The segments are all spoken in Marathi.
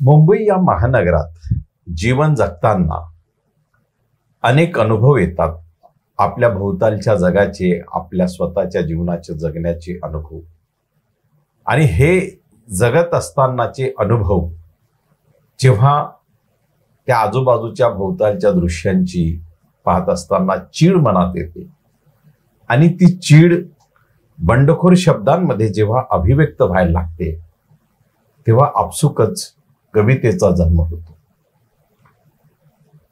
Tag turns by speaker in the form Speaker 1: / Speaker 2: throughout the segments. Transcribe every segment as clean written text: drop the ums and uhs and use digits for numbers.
Speaker 1: मुंबई या महानगरात जीवन जगताना अनेक अनुभव येतात. आपल्या भोवतालच्या जगाचे, आपल्या स्वतःच्या जीवनाचे जगण्याचे अनुभव, आणि हे जगत असतानाचे अनुभव जेव्हा त्या आजूबाजूच्या भोवतालच्या दृश्यांची पाहत असताना चीड मनात येते, आणि ती चीड बंडखोर शब्दांमध्ये जेव्हा अभिव्यक्त व्हायला लागते, तेव्हा आपसुकच कवितेचा जन्म होतो.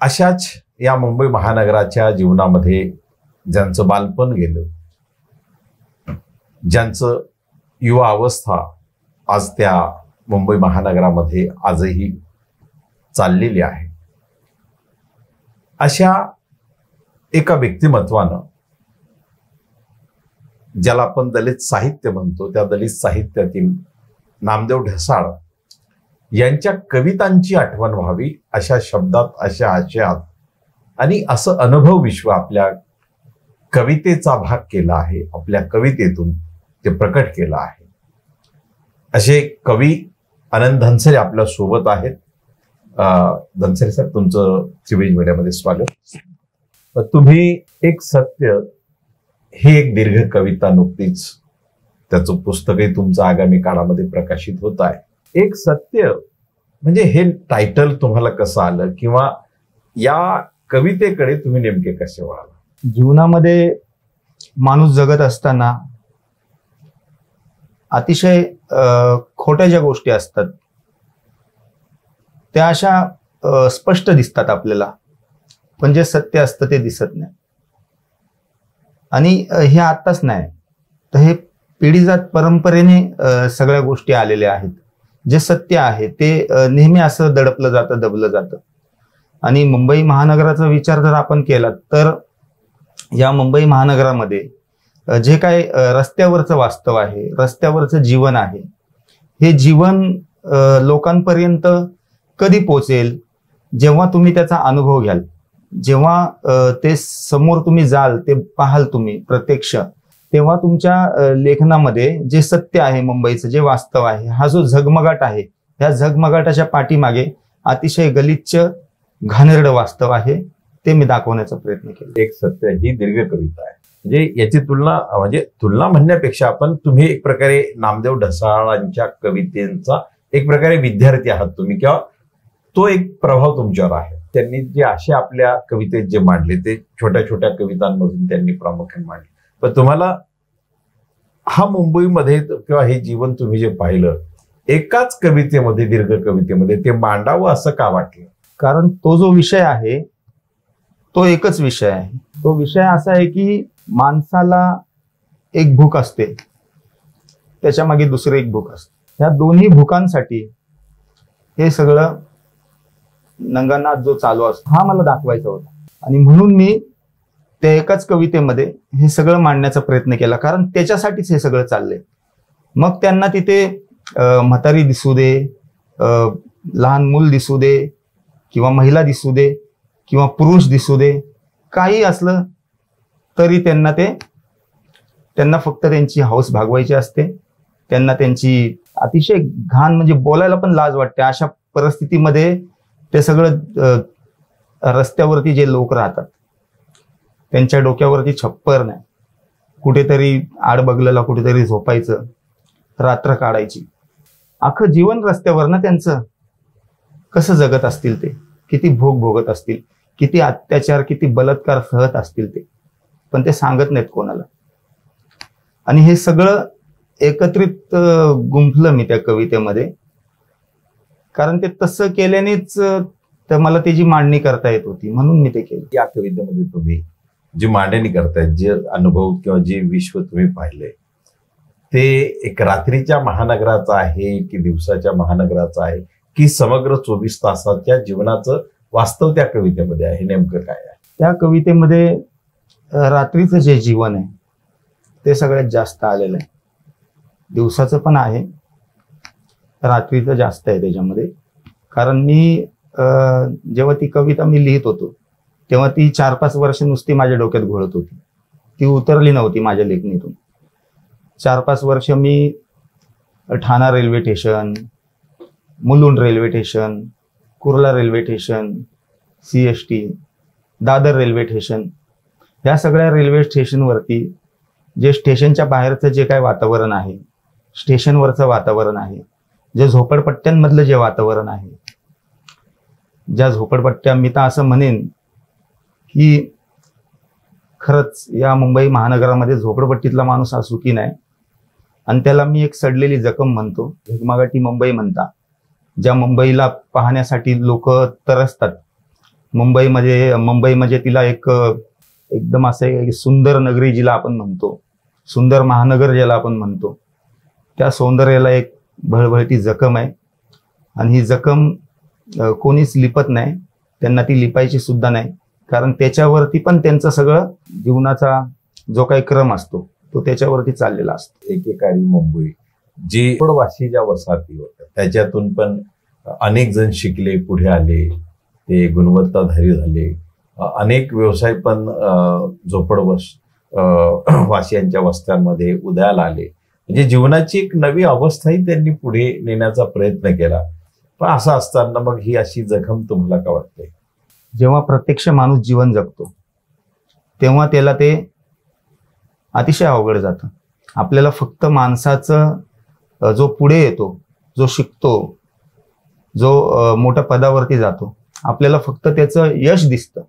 Speaker 1: अशाच या मुंबई महानगराच्या जीवनामध्ये ज्यांचं बालपण गेलं, ज्यांचं युवा अवस्था आज त्या मुंबई महानगरामध्ये आजही चाललेली आहे, अशा एका व्यक्तिमत्वानं, ज्याला आपण दलित साहित्य म्हणतो, त्या दलित साहित्यातील नामदेव ढसाळ यांच्या कवितांची आठवण व्हावी अशा शब्दात, अशा आशयात आणि असं अनुभव विश्व आपल्या कवितेचा भाग केला आहे. आपल्या कवितेतून ते प्रकट केलं आहे. असे कवी आनंद धनसरे आपल्या सोबत आहेत. धनसरे सर, तुमचं सिव्हिल मीडियामध्ये स्वागत. तुम्ही एक सत्य ही एक दीर्घ कविता, नुकतीच त्याचं पुस्तकही तुमचं आगामी काळामध्ये प्रकाशित होत आहे. एक सत्य म्हणजे हे टायटल तुम्हाला कसं आलं, किंवा या कवितेकडे तुम्ही नेमके कसे वळाला?
Speaker 2: जीवनामध्ये माणूस जगत असताना अतिशय खोट्या ज्या गोष्टी असतात त्या अशा स्पष्ट दिसतात आपल्याला, पण जे सत्य असतं ते दिसत नाही. आणि हे आत्ताच नाही, तर हे पिढीजात परंपरेने सगळ्या गोष्टी आलेल्या आहेत. जे सत्य आहे ते नेहमी असं दडपलं जातं, दबलं जातं. आणि मुंबई महानगराचा विचार जर आपण केला तर या मुंबई महानगरामध्ये जे काय रस्त्यावरचं वास्तव आहे, रस्त्यावरचं जीवन आहे, हे जीवन लोकांपर्यंत कधी पोचेल, जेव्हा तुम्ही त्याचा अनुभव घ्याल, जेव्हा ते समोर तुम्ही जाल, ते पाहाल तुम्ही प्रत्यक्ष, तेव्हा तुमच्या लेखनामध्ये जे सत्य आहे, मुंबईचं जे वास्तव आहे, हा जो झगमगाट आहे, ह्या झगमगाटाच्या पाठीमागे अतिशय गलिच्छ घाणेरडं वास्तव आहे, ते मी दाखवण्याचा प्रयत्न केला.
Speaker 1: एक सत्य ही दीर्घ कविता आहे. म्हणजे याची तुलना, म्हणजे तुलना म्हणण्यापेक्षा आपण, तुम्ही एक प्रकारे नामदेव ढसाळांच्या कवितेचा एक प्रकारे विद्यार्थी आहात तुम्ही, किंवा तो एक प्रभाव तुमच्यावर आहे. त्यांनी जे असे आपल्या कवितेत जे मांडले ते छोट्या छोट्या कवितांमधून त्यांनी प्रामुख्याने मांडले. पण तुम्हाला हा मुंबईमध्ये किंवा हे जीवन तुम्ही जे पाहिलं एकाच कवितेमध्ये, दीर्घ कवितेमध्ये ते मांडावं असं का वाटलं?
Speaker 2: कारण तो जो विषय आहे तो एकच विषय आहे. तो विषय असा आहे की माणसाला एक भूक असते, त्याच्या मागे दुसरं एक भूक असते. ह्या दोन्ही भूकांसाठी हे सगळं नंगानाथ जो चालू असतो, हा मला दाखवायचा होता. आणि म्हणून मी त्या एकाच कवितेमध्ये हे सगळं मांडण्याचा प्रयत्न केला, कारण त्याच्यासाठीच हे सगळं चाललंय. मग त्यांना तिथे म्हातारी दिसू दे, लहान मूल दिसू दे, किंवा महिला दिसू दे, किंवा पुरुष दिसू दे, काही असलं तरी त्यांना फक्त त्यांची हौस भागवायची असते. त्यांना त्यांची अतिशय घाण, म्हणजे बोलायला पण लाज वाटते. अशा परिस्थितीमध्ये ते सगळं रस्त्यावरती जे लोक राहतात त्यांच्या डोक्यावरती छप्पर नाही, कुठेतरी आडबगलेला कुठेतरी झोपायचं, रात्र काढायची. अख्खं जीवन रस्त्यावर ना त्यांचं. कसं जगत असतील ते, किती भोग भोगत असतील, किती अत्याचार, किती बलात्कार सहत असतील ते, पण ते सांगत नाहीत कोणाला. आणि हे सगळं एकत्रित गुंफलं मी त्या कवितेमध्ये, कारण ते तसं केल्यानेच तर मला त्याची मांडणी करता येत होती, म्हणून मी ते केलं.
Speaker 1: या कवितेमध्ये तुम्ही जी मांडणी करताय, जे अनुभव किंवा जे विश्व तुम्ही पाहिले, ते एक रात्रीच्या महानगराचं आहे की दिवसाच्या महानगराचं आहे, की समग्र 24 तासाच्या जीवनाचं वास्तव त्या कवितेमध्ये आहे? नेमकं काय आहे
Speaker 2: त्या कवितेमध्ये? रात्रीचं जे जीवन आहे ते सगळ्यात जास्त आलेलं आहे. दिवसाचं पण आहे, रात्रीचं जास्त आहे त्याच्यामध्ये. कारण मी जेव्हा ती कविता मी लिहित होतो तेव्हा ती 4-5 वर्ष नुसती माझ्या डोक्यात घोळत होती, ती उतरली नव्हती माझ्या लेखणीतून. 4-5 वर्ष मी Thane railway station, Mulund railway station, Kurla railway station, CST, Dadar railway station, या सगळ्या रेल्वे स्टेशनवरती जे स्टेशनच्या बाहेरचं जे काय वातावरण आहे, स्टेशनवरचं वातावरण आहे, जे झोपडपट्ट्यांमधलं जे वातावरण आहे, ज्या झोपडपट्ट्या, मी तर असं म्हणेन की खरंच या मुंबई महानगरामध्ये झोपडपट्टीतला माणूस हा सुखी नाही. आणि त्याला मी एक सडलेली जखम म्हणतो, झगमगाटी मुंबई म्हणता. ज्या मुंबईला पाहण्यासाठी लोक तरसतात. मुंबई म्हणजे तिला एकदम असं एक सुंदर नगरी जिला आपण म्हणतो, सुंदर महानगर ज्याला आपण म्हणतो, त्या सौंदर्याला एक भळभळती जखम आहे. आणि ही जखम कोणीच लिपत नाही, त्यांना ती लिपायची सुद्धा नाही, कारण त्याच्यावरती पण त्यांचं सगळं जीवनाचा जो काही क्रम असतो तो त्याच्यावरती चाललेला असतो.
Speaker 1: एकेकाळी मुंबई जी वाशी ज्या वसाहती होत्या त्याच्यातून पण अनेक जण शिकले, पुढे आले, ते गुणवत्ताधारी झाले. अनेक व्यवसाय पण वासियांच्या वस्त्यांमध्ये उदयाला आले. म्हणजे जीवनाची एक नवी अवस्थाही त्यांनी पुढे नेण्याचा प्रयत्न केला. पण असं असताना मग ही अशी जखम तुम्हाला का वाटते?
Speaker 2: जेव्हा प्रत्यक्ष माणूस जीवन जगतो तेव्हा ते अतिशय अवघड जातं. आपल्याला फक्त माणसाचं जो पुढे येतो, जो शिकतो, जो मोठ्या पदावरती जातो, आपल्याला फक्त त्याचं यश दिसतं.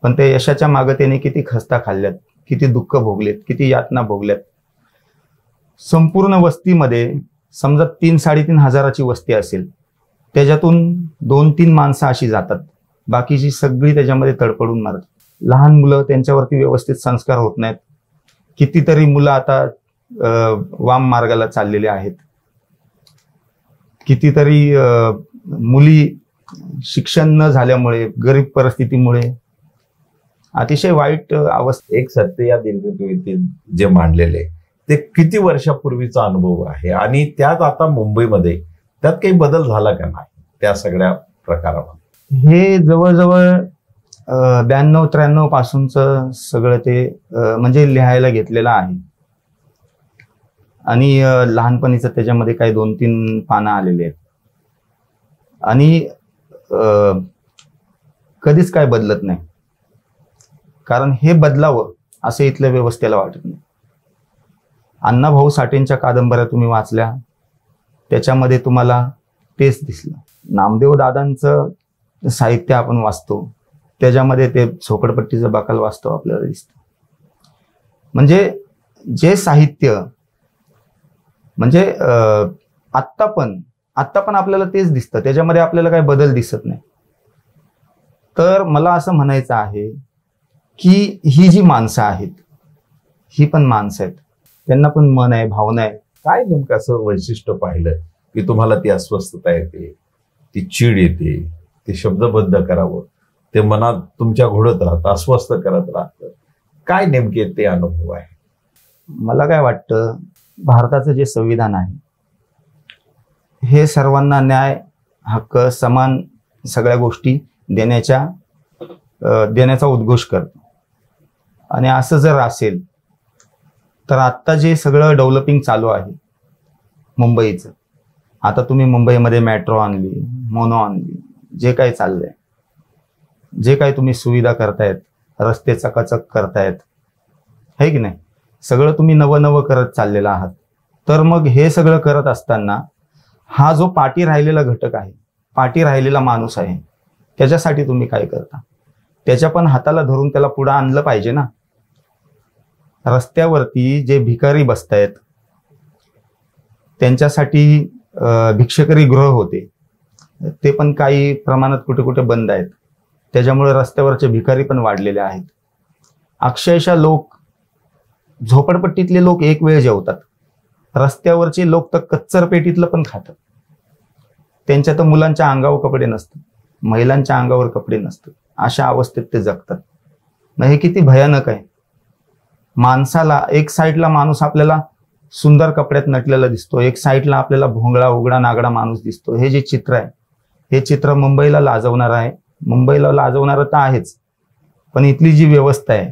Speaker 2: पण त्या यशाच्या मागे त्याने किती खस्ता खाल्ल्यात, किती दुःख भोगलेत, किती यातना भोगल्यात. संपूर्ण वस्तीमध्ये समजा 3-3.5 हजाराची वस्ती असेल, त्याच्यातून 2-3 माणसं अशी जातात, बाकीची सगळी त्याच्यामध्ये तडपडून मारतात. लहान मुलं, त्यांच्यावरती व्यवस्थित संस्कार होत नाहीत. कितीतरी मुलं आता वाम मार्गाला चाललेले आहेत. कितीतरी मुली शिक्षण न झाल्यामुळे, गरीब परिस्थितीमुळे अतिशय वाईट अवस्था.
Speaker 1: एक सत्य या दीर्घकवितेत जे मांडलेले ते किती वर्षापूर्वीचा अनुभव आहे, आणि त्यात आता मुंबईमध्ये त्यात काही बदल झाला का नाही त्या सगळ्या प्रकारामध्ये?
Speaker 2: हे जवळजवळ 92-93 पासूनच सगळं ते म्हणजे लिहायला गेलेलं आहे. आणि लहानपणीचं त्याच्यामध्ये काही 2-3 पानं आलेले आहेत. आणि कधीच काय बदलत नाही, कारण हे बदलावं असं इथल्या व्यवस्थेला वाटत नाही. अण्णाभाऊ साठेंच्या कादंबऱ्या तुम्ही वाचल्या, त्याच्यामध्ये तुम्हाला तेच दिसलं. नामदेव दादांचं साहित्य आपण वाचतो, त्याच्यामध्ये ते झोपडपट्टीचं बकाल वाचतो आपल्याला दिसतं. म्हणजे जे साहित्य म्हणजे आत्ता पण आपल्याला तेच दिसतं, त्याच्यामध्ये आपल्याला काही बदल दिसत नाही. तर मला असं म्हणायचं आहे की ही जी माणसं आहेत, ही पण माणसं आहेत, त्यांना पण मन आहे, भावना आहे.
Speaker 1: काय नेमकं असं वैशिष्ट्य पाहिलं की तुम्हाला ती अस्वस्थता येते, ती चीड येते, ते शब्दबद्ध करावं, ते मनात तुमच्या घोळत राहतं, अस्वस्थ करत राहतं? काय नेमके ते अनुभव आहे?
Speaker 2: मला काय वाटतं, भारताचं जे संविधान आहे हे सर्वांना न्याय, हक्क, समान सगळ्या गोष्टी देण्याचा उद्घोष करतो. आणि असं जर असेल तर आत्ता जे सगळं डेव्हलपिंग चालू आहे मुंबईचं, आता तुम्ही मुंबईमध्ये मेट्रो आणली, मोनो आणली, जे काही चाललंय, जे काही तुम्ही सुविधा करतायत, रस्ते चकाचक करतायत, है की नाही, सगळं तुम्ही नवं करत चाललेलं आहात. तर मग हे सगळं करत असताना हा जो पाठी राहिलेला घटक आहे, पाठी राहिलेला माणूस आहे, त्याच्यासाठी तुम्ही काय करता? त्याच्या पण हाताला धरून त्याला पुढे आणलं पाहिजे ना. रस्त्यावरती जे भिकारी बसतायत त्यांच्यासाठी भिक्षकरी गृह होते, ते पण काही प्रमाणात कुठे कुठे बंद आहेत. त्याच्यामुळे रस्त्यावरचे भिकारी पण वाढलेले आहेत. अक्षरशः झोपडपट्टीतले लोक एक वेळ जेवतात, रस्त्यावरचे लोक तर कच्चर पेटीतलं पण खातात. त्यांच्या तर मुलांच्या अंगावर कपडे नसतात, महिलांच्या अंगावर कपडे नसतात, अशा अवस्थेत ते जगतात. मग हे किती भयानक आहे. माणसाला एक साईडला माणूस आपल्याला सुंदर कपड्यात नटलेला दिसतो, एक साईडला आपल्याला भोंगळा उघडा नागडा माणूस दिसतो. हे जे चित्र आहे, हे चित्र मुंबईला लाजवणार आहे. मुंबईला लाजवणार तर आहेच, पण इथली जी व्यवस्था आहे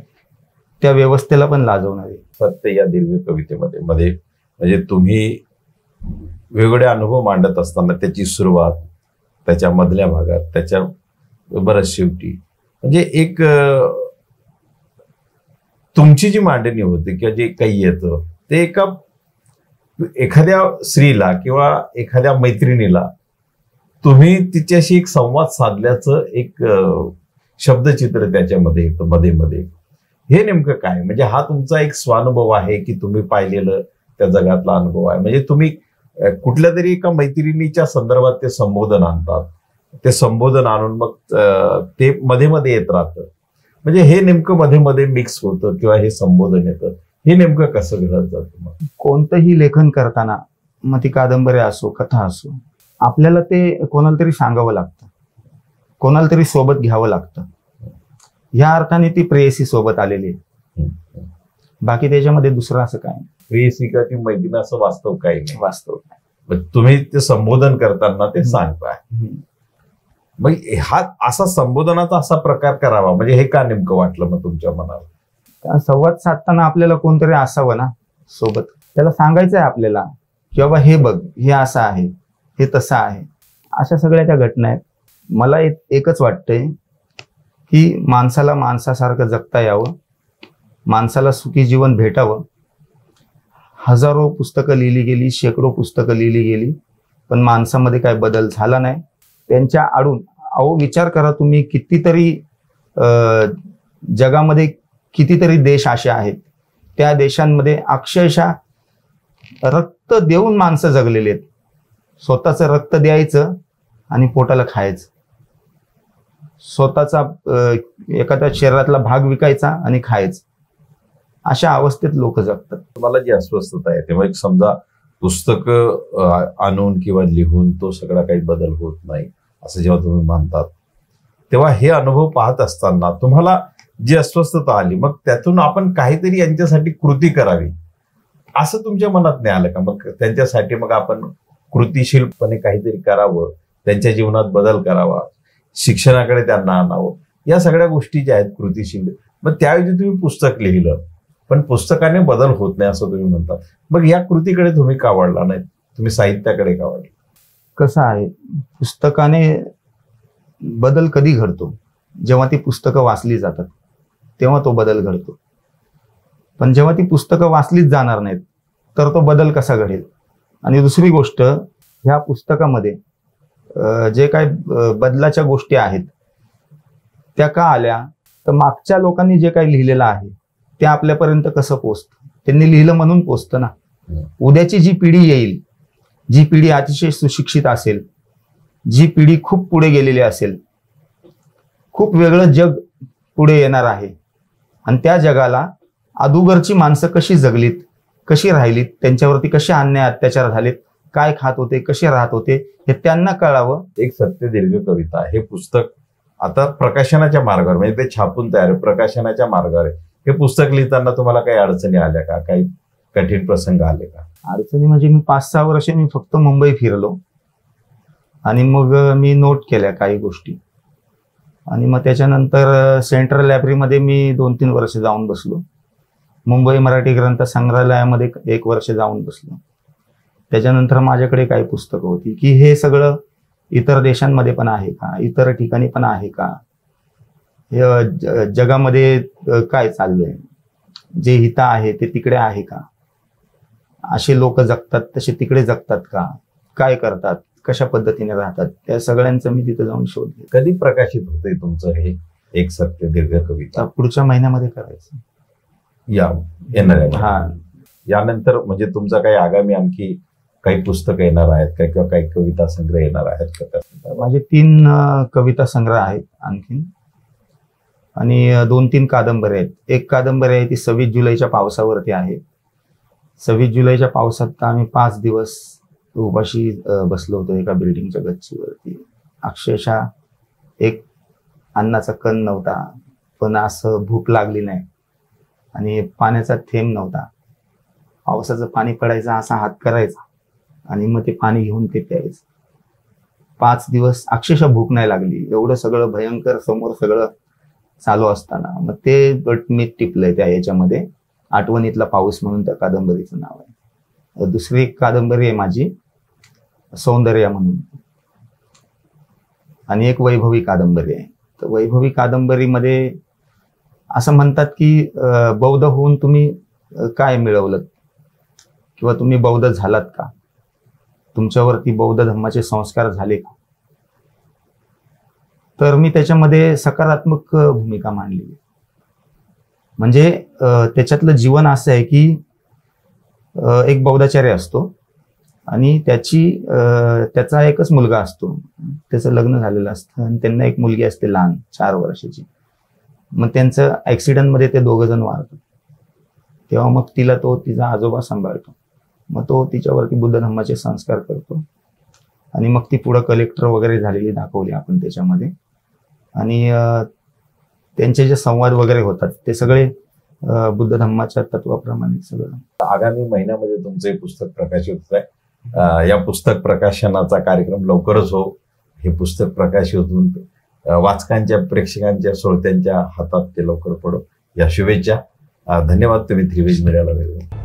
Speaker 2: त्या व्यवस्थेला पण लाजवणार आहे.
Speaker 1: सत्य या दीर्घ कवितेमध्ये म्हणजे तुम्ही वेगवेगळे अनुभव मांडत असताना त्याची सुरुवात, त्याच्या मधल्या भागात, त्याच्या बरंच शेवटी म्हणजे एक तुमची जी मांडणी होते किंवा जे काही येतं ते एखाद्या स्त्रीला किंवा एखाद्या मैत्रिणीला तुम्ही तिच्याशी एक संवाद साधल्याचं एक शब्दचित्र त्याच्यामध्ये येतं मध्ये मध्ये. हे नेमकं काय म्हणजे हा तुमचा एक स्वानुभव आहे की तुम्ही पाहिलेलं त्या जगातला अनुभव आहे? म्हणजे तुम्ही कुठल्या तरी एका मैत्रिणीच्या संदर्भात ते संबोधन आणतात, ते संबोधन आणून मग ते मध्ये मध्ये येत राहतं. म्हणजे हे नेमकं मध्ये मध्ये मिक्स होतं किंवा हे संबोधन येतं, हे नेमकं कसं घडत जातं? मग
Speaker 2: कोणतंही लेखन करताना, मग ती कादंबरी असो, कथा असो, आपल्याला ते कोणाला तरी सांगावं लागतं, कोणाला तरी सोबत घ्यावं लागतं. या अर्थाने ती प्रेयसी सोबत आलेली आहे. बाकी त्याच्यामध्ये दुसरं असं काय?
Speaker 1: प्रेयसी का ती मैत्रीण असं वास्तव काही नाही.
Speaker 2: वास्तव
Speaker 1: मग तुम्ही ते संबोधन करताना ते सांगताय, मग हा असा संबोधनाचा असा प्रकार करावा म्हणजे हे का नेमकं वाटलं मग तुमच्या मनाला?
Speaker 2: संवाद साधताना आपल्याला कोणतरी असावं ना सोबत, त्याला सांगायचं आहे आपल्याला की बाबा हे बघ, हे असं आहे, हे तसं आहे. अशा सगळ्या त्या घटना आहेत. मला एकच वाटतंय की माणसाला माणसासारखं जगता यावं, माणसाला सुखी जीवन भेटावं. हजारो पुस्तकं लिहिली गेली, शेकडो पुस्तकं लिहिली गेली, पण माणसामध्ये काय बदल झाला नाही. त्यांच्या आडून विचार करा तुम्ही, कितीतरी जगामध्ये कितीतरी देश असे आहेत, त्या देशांमध्ये अक्षरशः रक्त देऊन माणसं जगलेली आहेत. स्वतःचं रक्त द्यायचं आणि पोटाला खायचं, स्वतःचा एखाद्या शरीरातला भाग विकायचा आणि खायचं. अशा अवस्थेत लोक जगतात.
Speaker 1: तुम्हाला जी अस्वस्थता आहे तेव्हा एक समजा पुस्तकं आणून किंवा लिहून तो सगळा काही बदल होत नाही असं जेव्हा तुम्ही मानतात, तेव्हा हे अनुभव पाहत असताना तुम्हाला जी अस्वस्थता आली, मग त्यातून आपण काहीतरी यांच्यासाठी कृती करावी असं तुमच्या मनात नाही आलं का? मग त्यांच्यासाठी मग आपण कृतिशीलपणे काहीतरी करावं, त्यांच्या जीवनात बदल करावा, शिक्षणाकडे त्यांना आणावं, या सगळ्या गोष्टी ज्या आहेत कृतिशील. मग त्याऐवजी तुम्ही पुस्तक लिहिलं, पण पुस्तकाने बदल होत नाही असं तुम्ही म्हणतात. मग या कृतीकडे तुम्ही का वळला नाही, तुम्ही साहित्याकडे का वळला?
Speaker 2: कसं आहे, पुस्तकाने बदल कधी घडतो? जेव्हा ती पुस्तकं वाचली जातात तेव्हा तो बदल घडतो. पण जेव्हा ती पुस्तकं वाचलीच जाणार नाहीत तर तो बदल कसा घडेल? आणि दुसरी गोष्ट, ह्या पुस्तकामध्ये जे काही बदलाच्या गोष्टी आहेत त्या का आल्या? तर मागच्या लोकांनी जे काही लिहिलेलं आहे ते आपल्यापर्यंत कसं पोचतं? त्यांनी लिहिलं म्हणून पोचतं ना. उद्याची जी पिढी येईल, जी पिढी अतिशय सुशिक्षित असेल, जी पिढी खूप पुढे गेलेली असेल, खूप वेगळं जग पुढे येणार आहे, आणि त्या जगाला अदुगरची माणसं कशी जगलीत, कशी राहिलीत, त्यांच्यावरती कसे अन्याय अत्याचार झालेत, काय खात होते, कसे राहत होते, हे त्यांना कळावं.
Speaker 1: एक सत्य दीर्घ कविता, हे पुस्तक आता प्रकाशनाच्या मार्गावर, म्हणजे ते छापून तयार प्रकाशनाच्या मार्गावर आहे. हे पुस्तक लिहिताना तुम्हाला काही अडचणी आल्या का? काही कठीण प्रसंग आले का?
Speaker 2: अडचणी म्हणजे मी 5-6 वर्ष मी फक्त मुंबई फिरलो आणि मग मी नोट केल्या काही गोष्टी, आणि मग त्याच्यानंतर सेंट्रल लायब्ररीमध्ये मी 2-3 वर्ष जाऊन बसलो. मुंबई मराठी ग्रंथ संग्रहालयामध्ये 1 वर्ष जाऊन बसलो. त्याच्यानंतर माझ्याकडे काही पुस्तकं होती की हे सगळं इतर देशांमध्ये पण आहे का, इतर ठिकाणी पण आहे का, जगामध्ये काय चाललंय, जे हित आहे ते तिकडे आहे का, असे लोक जगतात तसे तिकडे जगतात का, काय करतात, कशा पद्धतीने राहतात, त्या सगळ्यांचं मी तिथे जाऊन शोध घेतला.
Speaker 1: कधी प्रकाशित होतंय तुमचं हे एक सत्य दीर्घ कविता?
Speaker 2: पुढच्या महिन्यामध्ये करायचं.
Speaker 1: येणाऱ्या यानंतर म्हणजे तुमचा काही आगामी आणखी काही पुस्तकं येणार आहेत का, किंवा काही कविता संग्रह येणार आहेत का?
Speaker 2: माझे 3 कविता संग्रह आहेत आणखीन, आणि 2-3 कादंबऱ्या आहेत. एक कादंबरी आहे ती 26 जुलैच्या पावसावरती आहे. 26 जुलैच्या पावसात आम्ही 5 दिवस उपाशी बसलो होतो एका बिल्डिंगच्या गच्चीवरती. अक्षरशः एक अन्नाचा कण नव्हता, पण असं भूक लागली नाही, आणि पाण्याचा थेंब नव्हता. पावसाचं पाणी पडायचं, असा हात करायचा आणि मग ते पाणी घेऊन ते प्यायचं. 5 दिवस अक्षरशः भूक नाही लागली. एवढं सगळं भयंकर समोर सगळं चालू असताना मग ते गट मी टिपलंय त्या याच्यामध्ये. आठवणीतला पाऊस म्हणून त्या कादंबरीचं नाव आहे. दुसरी एक कादंबरी आहे माझी सौंदर्य म्हणून, आणि एक वैभवी कादंबरी आहे. तर वैभवी कादंबरीमध्ये असं म्हणतात की बौद्ध होऊन तुम्ही काय मिळवलं, किंवा तुम्ही बौद्ध झालात का, तुमच्यावरती बौद्ध धर्माचे संस्कार झाले का. तर मी त्याच्यामध्ये सकारात्मक भूमिका मांडली. म्हणजे त्याच्यातलं जीवन असं आहे की एक बौद्धाचार्य असतो आणि त्याचा एकच मुलगा असतो, त्याचं लग्न झालेलं असतं आणि त्यांना एक मुलगी असते लहान 4 वर्षाची. मग त्यांचं ऍक्सिडेंटमध्ये ते 2 जण वारतात. तेव्हा मग तिला तिचा आजोबा सांभाळतो. मग तो तिच्यावरती बुद्ध धर्माचे संस्कार करतो आणि मग ती पुढं कलेक्टर वगैरे झालेली दाखवली आपण त्याच्यामध्ये. आणि त्यांचे जे संवाद वगैरे होतात ते सगळे बुद्ध धर्माच्या तत्वाप्रमाणे सगळं.
Speaker 1: आगामी महिन्यामध्ये तुमचे पुस्तक प्रकाशित होत आहे. या पुस्तक प्रकाशनाचा कार्यक्रम लवकरच हो. हे पुस्तक प्रकाशित होऊन वाचकांच्या, प्रेक्षकांच्या, श्रोत्यांच्या हातात ते लवकर पडो, या शुभेच्छा. धन्यवाद, तुम्ही त्रिवेज मीडियाला वेळ दिला.